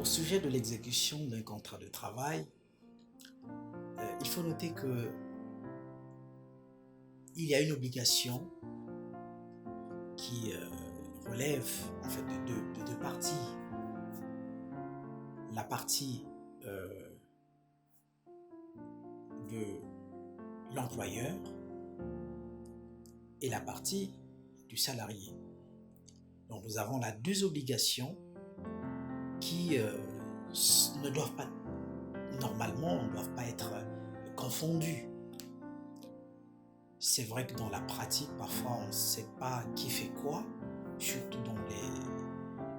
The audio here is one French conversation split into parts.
Au sujet de l'exécution d'un contrat de travail, il faut noter que il y a une obligation qui relève en fait de deux parties. La partie de l'employeur et la partie du salarié. Donc nous avons là deux obligations qui ne doivent pas, normalement, ne doivent pas être confondues. C'est vrai que dans la pratique, parfois, on ne sait pas qui fait quoi, surtout dans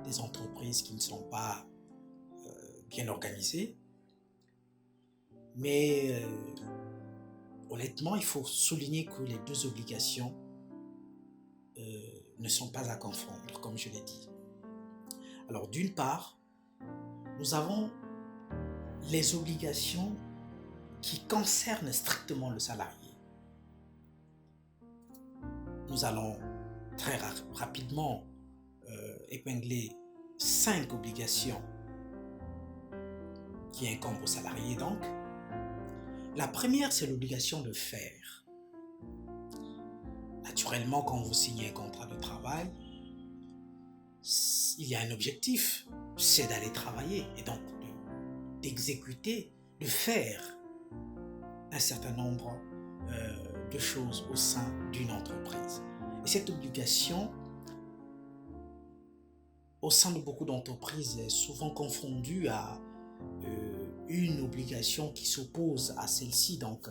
les entreprises qui ne sont pas bien organisées. Mais honnêtement, il faut souligner que les deux obligations ne sont pas à confondre, comme je l'ai dit. Alors, d'une part, nous avons les obligations qui concernent strictement le salarié. Nous allons très rapidement épingler 5 obligations qui incombent aux salariés donc. La première, c'est l'obligation de faire. Naturellement, quand vous signez un contrat de travail, il y a un objectif, c'est d'aller travailler et donc d'exécuter, de faire un certain nombre de choses au sein d'une entreprise. Et cette obligation, au sein de beaucoup d'entreprises, est souvent confondue à une obligation qui s'oppose à celle-ci, donc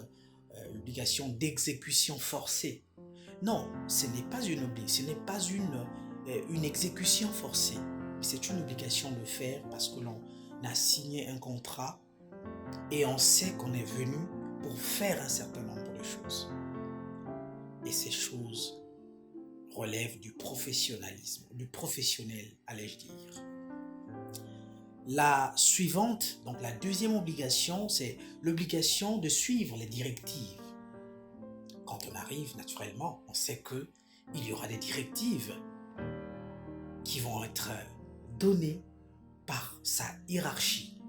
l'obligation d'exécution forcée. Non, ce n'est pas une obligation, ce n'est pas une exécution forcée. C'est une obligation de faire parce que l'on a signé un contrat et on sait qu'on est venu pour faire un certain nombre de choses. Et ces choses relèvent du professionnalisme, du professionnel, allais-je dire. La suivante, donc la deuxième obligation, c'est l'obligation de suivre les directives. Quand on arrive, naturellement, on sait qu'il y aura des directives qui vont être données par sa hiérarchie.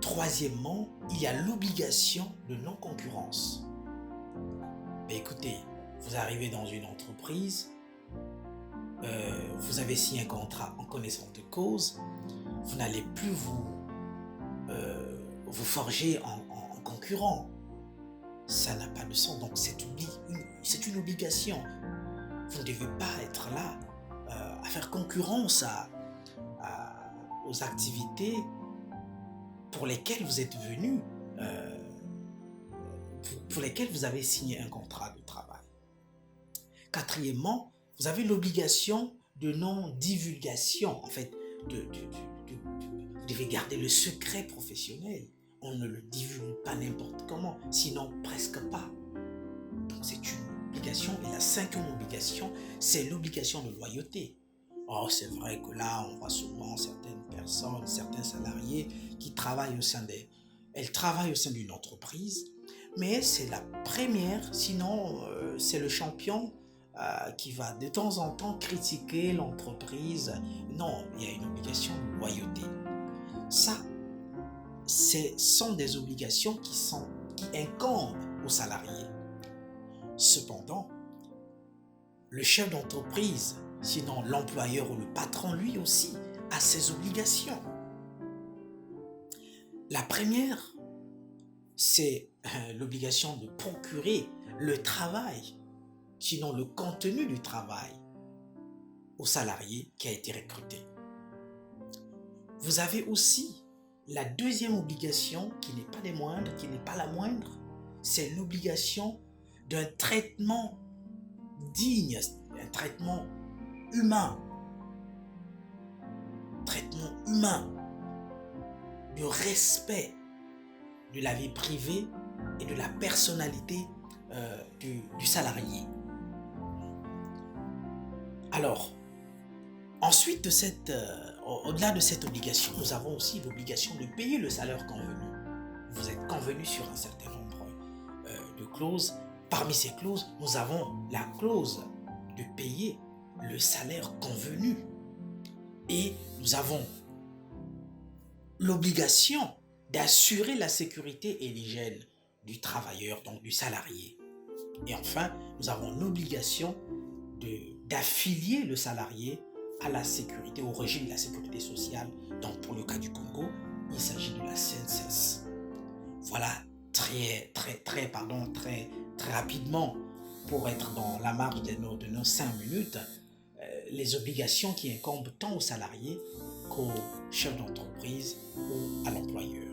Troisièmement, il y a l'obligation de non-concurrence. Mais écoutez, vous arrivez dans une entreprise, vous avez signé un contrat en connaissance de cause, vous n'allez plus vous forger en concurrent. Ça n'a pas de sens, donc c'est une obligation. Vous ne devez pas être là à faire concurrence aux activités pour lesquelles vous êtes venu, pour lesquelles vous avez signé un contrat de travail. Quatrièmement, vous avez l'obligation de non-divulgation. En fait, vous devez garder le secret professionnel. On ne le divulgue pas n'importe comment, sinon presque pas. Donc c'est une obligation. Et la cinquième obligation, c'est l'obligation de loyauté. Oh, c'est vrai que là, on voit souvent certaines personnes, certains salariés qui travaillent elles travaillent au sein d'une entreprise, mais c'est la première, sinon c'est le champion qui va de temps en temps critiquer l'entreprise. Non, il y a une obligation de loyauté. Ça, ce sont des obligations qui incombent aux salariés. Cependant, le chef d'entreprise, sinon l'employeur ou le patron, lui aussi, a ses obligations. La première, c'est l'obligation de procurer le travail, sinon le contenu du travail, au salarié qui a été recruté. Vous avez aussi la deuxième obligation, qui n'est pas des moindres, qui n'est pas la moindre, c'est l'obligation d'un traitement digne, un traitement humain, de respect de la vie privée et de la personnalité du salarié. Alors, ensuite au-delà de cette obligation, nous avons aussi l'obligation de payer le salaire convenu. Vous êtes convenu sur un certain nombre de clauses. Parmi ces clauses, nous avons la clause de payer le salaire convenu. Et nous avons l'obligation d'assurer la sécurité et l'hygiène du travailleur, donc du salarié. Et enfin, nous avons l'obligation d'affilier le salarié à la sécurité, au régime de la sécurité sociale. Donc pour le cas du Congo, il s'agit de la CNSS. Voilà très rapidement, pour être dans la marge de nos 5 minutes, les obligations qui incombent tant aux salariés qu'aux chefs d'entreprise ou à l'employeur.